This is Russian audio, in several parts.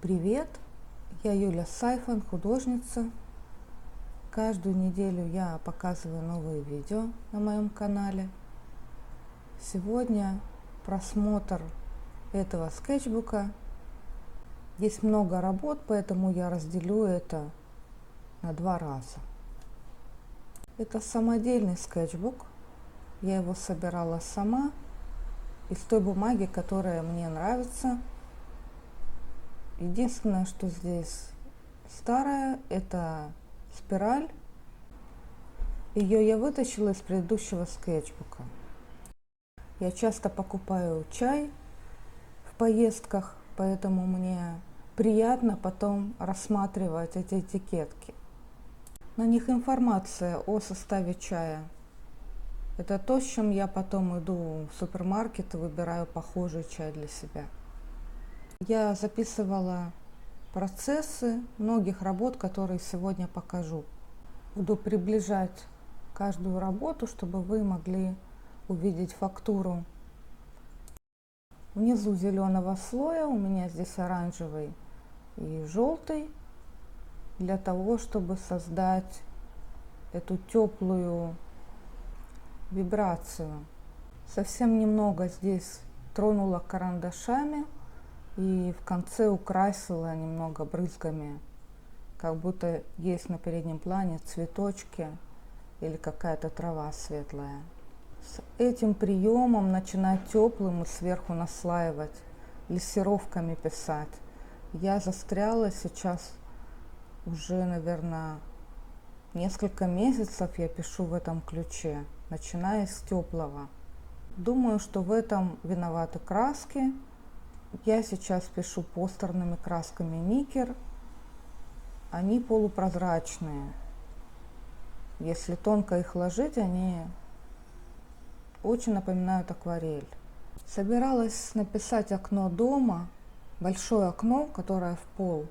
Привет, я Юля Сайфан, художница. Каждую неделю я показываю новые видео на моем канале. Сегодня просмотр этого скетчбука. Есть много работ, поэтому я разделю это на два раза. Это самодельный скетчбук. Я его собирала сама из той бумаги, которая мне нравится. Единственное, что здесь старая, это спираль. Ее я вытащила из предыдущего скетчбука. Я часто покупаю чай в поездках, поэтому мне приятно потом рассматривать эти этикетки. На них информация о составе чая. Это то, с чем я потом иду в супермаркет и выбираю похожий чай для себя. Я записывала процессы многих работ, которые сегодня покажу. Буду приближать каждую работу, чтобы вы могли увидеть фактуру. Внизу зеленого слоя у меня здесь оранжевый и желтый, для того, чтобы создать эту теплую вибрацию. Совсем немного здесь тронула карандашами и в конце украсила немного брызгами, как будто есть на переднем плане цветочки или какая-то трава светлая. С этим приемом начинать теплым и сверху наслаивать, лессировками писать. Я застряла сейчас уже, наверное, несколько месяцев я пишу в этом ключе, начиная с теплого. Думаю, что в этом виноваты краски. Я сейчас пишу постерными красками Никер. Они полупрозрачные. Если тонко их ложить, они очень напоминают акварель. Собиралась написать окно дома, большое окно, которое в пол,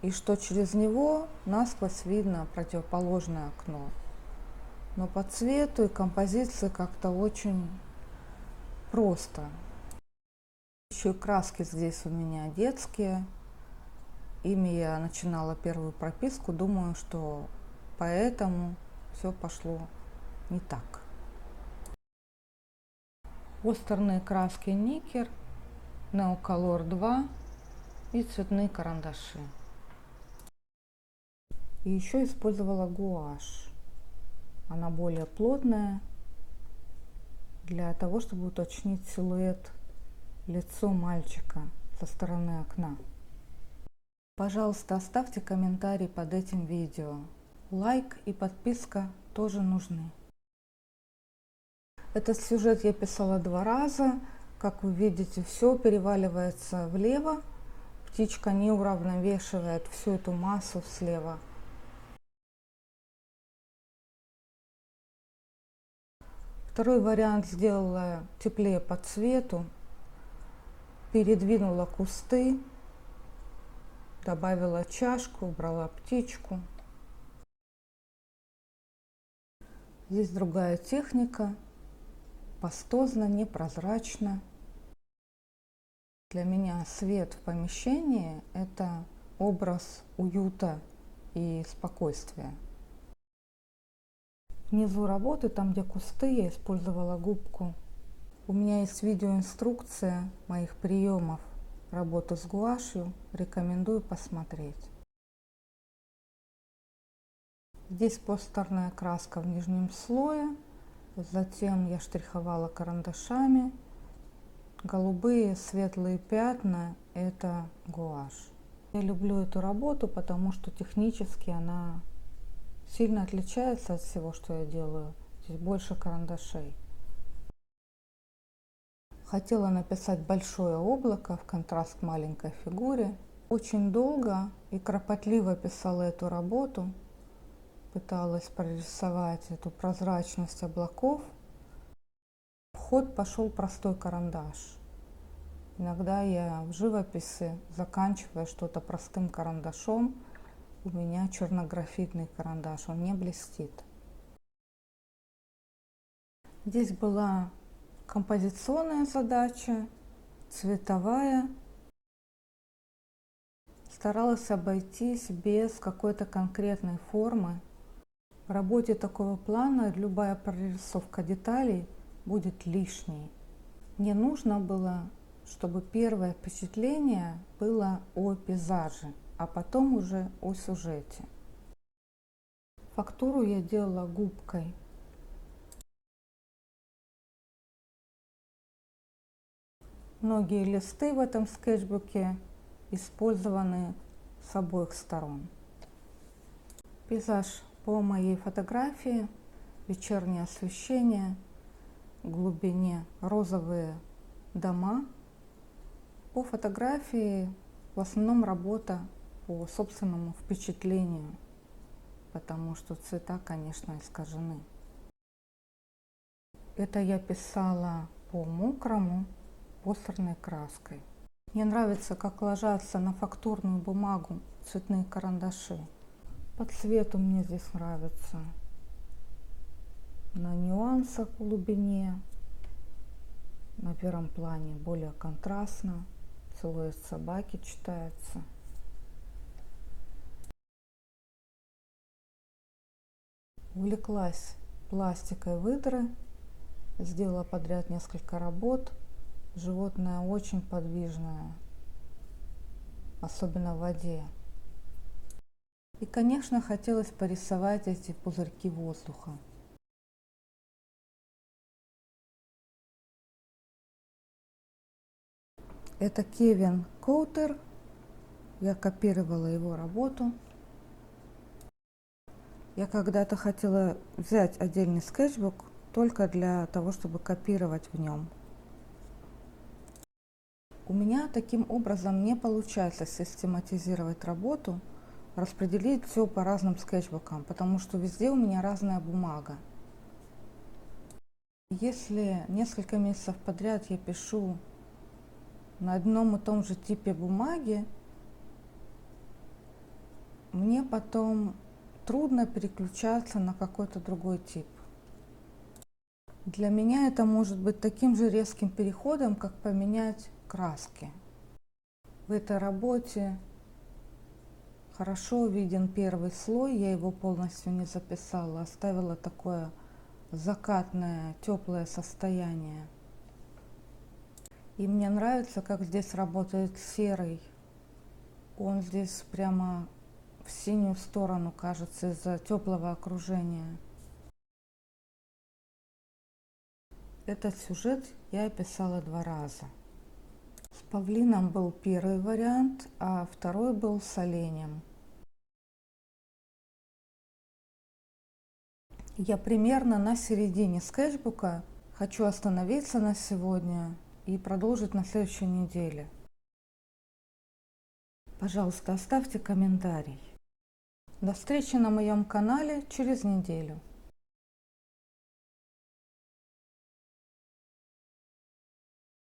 и что через него насквозь видно противоположное окно. Но по цвету и композиции как-то очень просто. Еще и краски здесь у меня детские. Ими я начинала первую прописку. Думаю, что поэтому все пошло не так. Постерные краски Никер, Neocolor 2 и цветные карандаши. И еще использовала гуашь. Она более плотная, для того, чтобы уточнить силуэт, лицо мальчика со стороны окна. Пожалуйста, оставьте комментарий под этим видео. Лайк и подписка тоже нужны. Этот сюжет я писала два раза. Как вы видите, все переваливается влево. Птичка не уравновешивает всю эту массу слева. Второй вариант сделала теплее по цвету. Передвинула кусты, добавила чашку, убрала птичку. Здесь другая техника, пастозно, непрозрачно. Для меня свет в помещении – это образ уюта и спокойствия. Внизу работы, там где кусты, я использовала губку. У меня есть видеоинструкция моих приемов работы с гуашью, рекомендую посмотреть. Здесь постерная краска в нижнем слое, затем я штриховала карандашами. Голубые светлые пятна – это гуашь. Я люблю эту работу, потому что технически она сильно отличается от всего, что я делаю. Здесь больше карандашей. Хотела написать большое облако в контраст к маленькой фигуре. Очень долго и кропотливо писала эту работу. Пыталась прорисовать эту прозрачность облаков. В ход пошел простой карандаш. Иногда я в живописи, заканчивая что-то простым карандашом, у меня чернографитный карандаш, он не блестит. Здесь была композиционная задача, цветовая. Старалась обойтись без какой-то конкретной формы. В работе такого плана любая прорисовка деталей будет лишней. Мне нужно было, чтобы первое впечатление было о пейзаже, а потом уже о сюжете. Фактуру я делала губкой. Многие листы в этом скетчбуке использованы с обоих сторон. Пейзаж по моей фотографии, вечернее освещение, в глубине розовые дома. По фотографии в основном работа по собственному впечатлению, потому что цвета, конечно, искажены. Это я писала по мокрому постерной краской. Мне нравится, как ложатся на фактурную бумагу цветные карандаши. По цвету мне здесь нравится. На нюансах в глубине, на первом плане более контрастно. Силуэт собаки читается. Увлеклась пластикой выдры, сделала подряд несколько работ. Животное очень подвижное, особенно в воде. И, конечно, хотелось порисовать эти пузырьки воздуха. Это Кевин Коутер. Я копировала его работу. Я когда-то хотела взять отдельный скетчбук только для того, чтобы копировать в нем. У меня таким образом не получается систематизировать работу, распределить все по разным скетчбукам, потому что везде у меня разная бумага. Если несколько месяцев подряд я пишу на одном и том же типе бумаги, мне потом трудно переключаться на какой-то другой тип. Для меня это может быть таким же резким переходом, как поменять краски. В этой работе хорошо виден первый слой, я его полностью не записала, оставила такое закатное, теплое состояние. И мне нравится, как здесь работает серый. Он здесь прямо в синюю сторону кажется из-за теплого окружения. Этот сюжет я писала 2 раза. С павлином был первый вариант, а второй был с оленем. Я примерно на середине скетчбука, хочу остановиться на сегодня и продолжить на следующей неделе. Пожалуйста, оставьте комментарий. До встречи на моем канале через неделю.